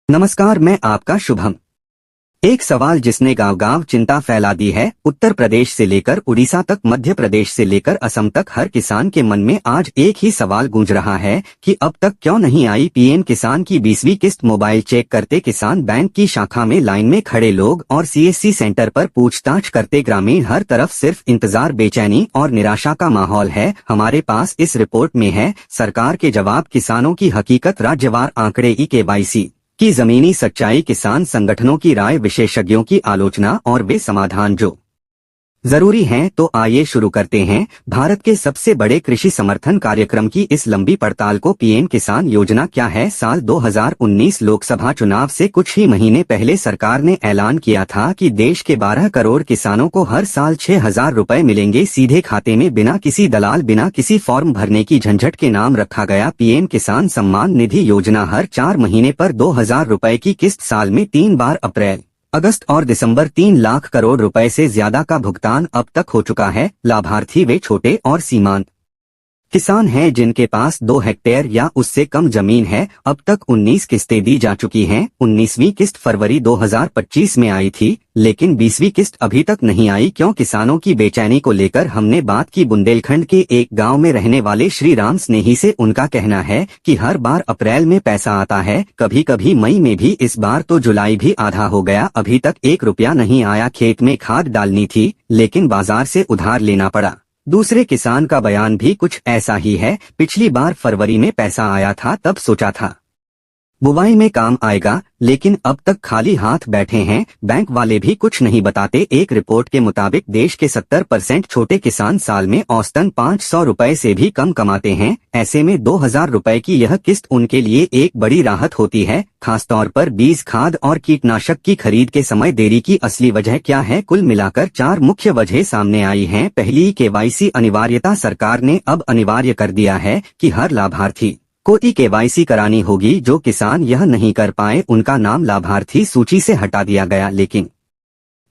नमस्कार, मैं आपका शुभम। एक सवाल जिसने गांव गांव चिंता फैला दी है। उत्तर प्रदेश से लेकर उड़ीसा तक, मध्य प्रदेश से लेकर असम तक हर किसान के मन में आज एक ही सवाल गूंज रहा है कि अब तक क्यों नहीं आई पीएम किसान की 20वीं किस्त। मोबाइल चेक करते किसान, बैंक की शाखा में लाइन में खड़े लोग और सीएससी सेंटर पर पूछताछ करते ग्रामीण, हर तरफ सिर्फ इंतजार, बेचैनी और निराशा का माहौल है। हमारे पास इस रिपोर्ट में है सरकार के जवाब, किसानों की हकीकत, राज्यवार आंकड़े, केवाईसी की जमीनी सच्चाई, किसान संगठनों की राय, विशेषज्ञों की आलोचना और वे समाधान जो जरूरी हैं। तो आइए शुरू करते हैं। भारत के सबसे बड़े कृषि समर्थन कार्यक्रम की इस लंबी पड़ताल को। पीएम किसान योजना क्या है? साल 2019 लोकसभा चुनाव से कुछ ही महीने पहले सरकार ने ऐलान किया था कि देश के 12 करोड़ किसानों को हर साल 6,000 रुपए मिलेंगे सीधे खाते में, बिना किसी दलाल, बिना किसी फॉर्म भरने की झंझट के नाम रखा गया पीएम किसान सम्मान निधि योजना। हर 4 महीने पर 2,000 रुपए की किस्त, साल में 3 बार, अप्रैल, अगस्त और दिसंबर। 3 लाख करोड़ रुपए से ज्यादा का भुगतान अब तक हो चुका है। लाभार्थी वे छोटे और सीमांत किसान हैं जिनके पास 2 हेक्टेयर या उससे कम जमीन है। अब तक 19 किस्तें दी जा चुकी हैं। 19वीं किस्त फरवरी 2025 में आई थी, लेकिन 20वीं किस्त अभी तक नहीं आई। क्यों? किसानों की बेचैनी को लेकर हमने बात की बुंदेलखंड के एक गांव में रहने वाले श्री राम स्नेही से। उनका कहना है कि हर बार अप्रैल में पैसा आता है, कभी कभी मई में भी, इस बार तो जुलाई भी आधा हो गया, अभी तक 1 रुपया नहीं आया। खेत में खाद डालनी थी लेकिन बाजार से उधार लेना पड़ा। दूसरे किसान का बयान भी कुछ ऐसा ही है। पिछली बार फरवरी में पैसा आया था, तब सोचा था बुवाई में काम आएगा, लेकिन अब तक खाली हाथ बैठे हैं। बैंक वाले भी कुछ नहीं बताते। एक रिपोर्ट के मुताबिक देश के 70% छोटे किसान साल में औसतन 500 रुपए से भी कम कमाते हैं। ऐसे में 2,000 रुपए की यह किस्त उनके लिए एक बड़ी राहत होती है, खासतौर पर बीज, खाद और कीटनाशक की खरीद के समय। देरी की असली वजह क्या है? कुल मिलाकर 4 मुख्य वजह सामने आई हैं। पहली, केवाईसी अनिवार्यता। सरकार ने अब अनिवार्य कर दिया है कि हर लाभार्थी को केवाईसी करानी होगी। जो किसान यह नहीं कर पाए उनका नाम लाभार्थी सूची से हटा दिया गया, लेकिन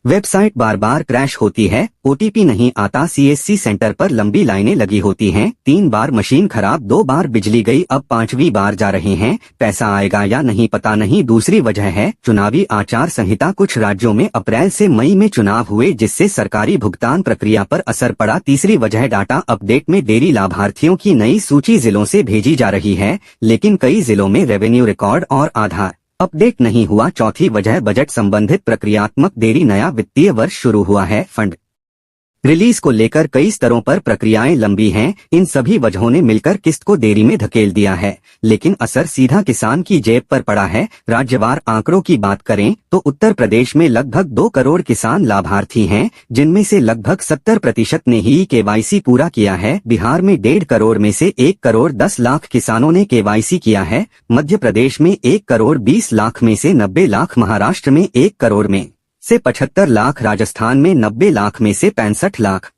वेबसाइट बार बार क्रैश होती है, ओटीपी नहीं आता, सीएससी सेंटर पर लंबी लाइनें लगी होती हैं। 3 बार मशीन खराब, 2 बार बिजली गई, अब 5वीं बार जा रहे हैं। पैसा आएगा या नहीं पता नहीं। दूसरी वजह है चुनावी आचार संहिता। कुछ राज्यों में अप्रैल से मई में चुनाव हुए, जिससे सरकारी भुगतान प्रक्रिया पर असर पड़ा। तीसरी वजह डाटा अपडेट में देरी। लाभार्थियों की नई सूची जिलों से भेजी जा रही है, लेकिन कई जिलों में रेवेन्यू रिकॉर्ड और आधार अपडेट नहीं हुआ। चौथी वजह बजट संबंधित प्रक्रियात्मक देरी। नया वित्तीय वर्ष शुरू हुआ है, फंड रिलीज को लेकर कई स्तरों पर प्रक्रियाएं लंबी हैं। इन सभी वजहों ने मिलकर किस्त को देरी में धकेल दिया है, लेकिन असर सीधा किसान की जेब पर पड़ा है। राज्यवार आंकड़ों की बात करें तो उत्तर प्रदेश में लगभग 2 करोड़ किसान लाभार्थी हैं, जिनमें से लगभग 70% ने ही केवाईसी पूरा किया है। बिहार में 1.5 करोड़ में से 1 करोड़ 10 लाख किसानों ने केवाईसी किया है। मध्य प्रदेश में 1 करोड़ 20 लाख में से 90 लाख, महाराष्ट्र में 1 करोड़ में से 75 लाख, राजस्थान में 90 लाख में से 65 लाख,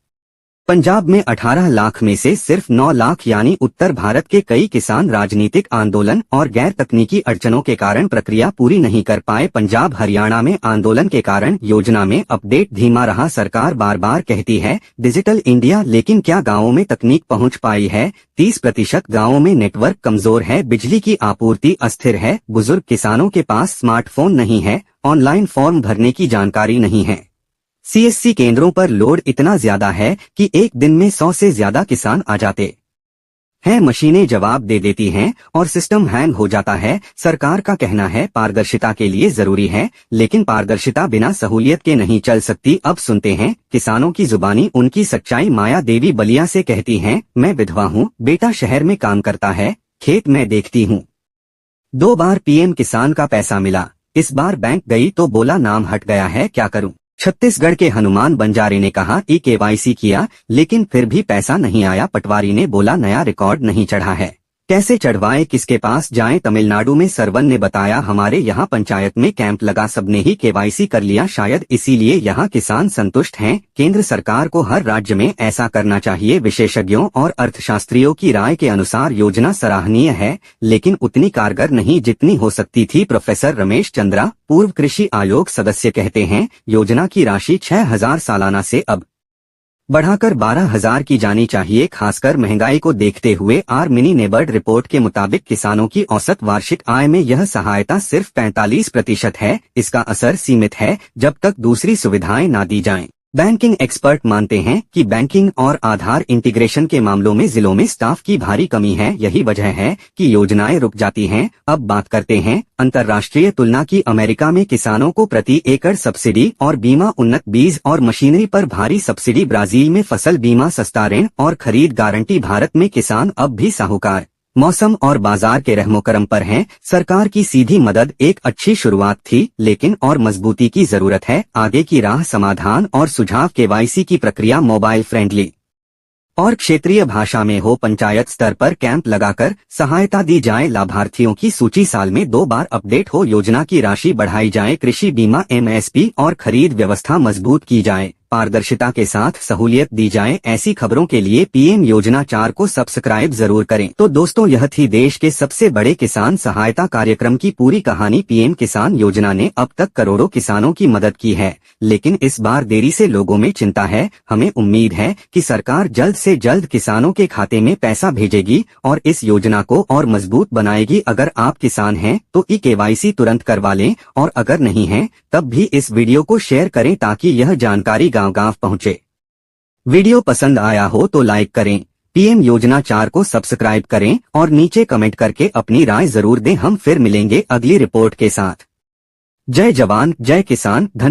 पंजाब में 18 लाख में से सिर्फ 9 लाख। यानी उत्तर भारत के कई किसान राजनीतिक आंदोलन और गैर तकनीकी अड़चनों के कारण प्रक्रिया पूरी नहीं कर पाए। पंजाब, हरियाणा में आंदोलन के कारण योजना में अपडेट धीमा रहा। सरकार बार बार कहती है डिजिटल इंडिया, लेकिन क्या गांवों में तकनीक पहुंच पाई है? 30% गांवों में नेटवर्क कमजोर है, बिजली की आपूर्ति अस्थिर है, बुजुर्ग किसानों के पास स्मार्टफोन नहीं है, ऑनलाइन फॉर्म भरने की जानकारी नहीं है। सीएससी केंद्रों पर लोड इतना ज्यादा है कि एक दिन में 100 से ज्यादा किसान आ जाते हैं। मशीनें जवाब दे देती हैं और सिस्टम हैंग हो जाता है। सरकार का कहना है पारदर्शिता के लिए जरूरी है, लेकिन पारदर्शिता बिना सहूलियत के नहीं चल सकती। अब सुनते हैं किसानों की जुबानी, उनकी सच्चाई। माया देवी बलिया से कहती हैं, मैं विधवा हूँ, बेटा शहर में काम करता है, खेत में देखती हूँ। 2 बार पीएम किसान का पैसा मिला, इस बार बैंक गई तो बोला नाम हट गया है, क्या करूं? छत्तीसगढ़ के हनुमान बंजारे ने कहा केवाईसी किया लेकिन फिर भी पैसा नहीं आया। पटवारी ने बोला नया रिकॉर्ड नहीं चढ़ा है, कैसे चढ़वाए, किसके पास जाएं? तमिलनाडु में सरवन ने बताया हमारे यहाँ पंचायत में कैंप लगा, सबने ही केवाईसी कर लिया, शायद इसीलिए यहाँ किसान संतुष्ट हैं। केंद्र सरकार को हर राज्य में ऐसा करना चाहिए। विशेषज्ञों और अर्थशास्त्रियों की राय के अनुसार योजना सराहनीय है, लेकिन उतनी कारगर नहीं जितनी हो सकती थी। प्रोफेसर रमेश चंद्रा, पूर्व कृषि आयोग सदस्य, कहते हैं योजना की राशि 6,000 सालाना से अब बढ़ाकर 12,000 की जानी चाहिए। खासकर महंगाई को देखते हुए मिनी नेबर्ड रिपोर्ट के मुताबिक किसानों की औसत वार्षिक आय में यह सहायता सिर्फ 45% है। इसका असर सीमित है जब तक दूसरी सुविधाएं ना दी जाएं। बैंकिंग एक्सपर्ट मानते हैं कि बैंकिंग और आधार इंटीग्रेशन के मामलों में जिलों में स्टाफ की भारी कमी है। यही वजह है कि योजनाएं रुक जाती हैं। अब बात करते हैं अंतर्राष्ट्रीय तुलना की। अमेरिका में किसानों को प्रति एकड़ सब्सिडी और बीमा, उन्नत बीज और मशीनरी पर भारी सब्सिडी। ब्राजील में फसल बीमा, सस्ता ऋण और खरीद गारंटी। भारत में किसान अब भी साहूकार, मौसम और बाजार के रहमोकरम पर हैं। सरकार की सीधी मदद एक अच्छी शुरुआत थी, लेकिन और मजबूती की जरूरत है। आगे की राह समाधान और सुझाव। केवाईसी की प्रक्रिया मोबाइल फ्रेंडली और क्षेत्रीय भाषा में हो। पंचायत स्तर पर कैंप लगाकर सहायता दी जाए। लाभार्थियों की सूची साल में 2 बार अपडेट हो। योजना की राशि बढ़ाई जाए। कृषि बीमा, एमएसपी और खरीद व्यवस्था मजबूत की जाए। पारदर्शिता के साथ सहूलियत दी जाए। ऐसी खबरों के लिए पीएम योजना 4 को सब्सक्राइब जरूर करें। तो दोस्तों, यह थी देश के सबसे बड़े किसान सहायता कार्यक्रम की पूरी कहानी। पीएम किसान योजना ने अब तक करोड़ों किसानों की मदद की है, लेकिन इस बार देरी से लोगों में चिंता है। हमें उम्मीद है कि सरकार जल्द से जल्द किसानों के खाते में पैसा भेजेगी और इस योजना को और मजबूत बनाएगी। अगर आप किसान हैं तो केवाईसी तुरंत करवा लें, और अगर नहीं हैं तब भी इस वीडियो को शेयर करें ताकि यह जानकारी गांव-गांव पहुंचे। वीडियो पसंद आया हो तो लाइक करें, पीएम योजना 4 को सब्सक्राइब करें और नीचे कमेंट करके अपनी राय जरूर दें। हम फिर मिलेंगे अगली रिपोर्ट के साथ। जय जवान, जय किसान।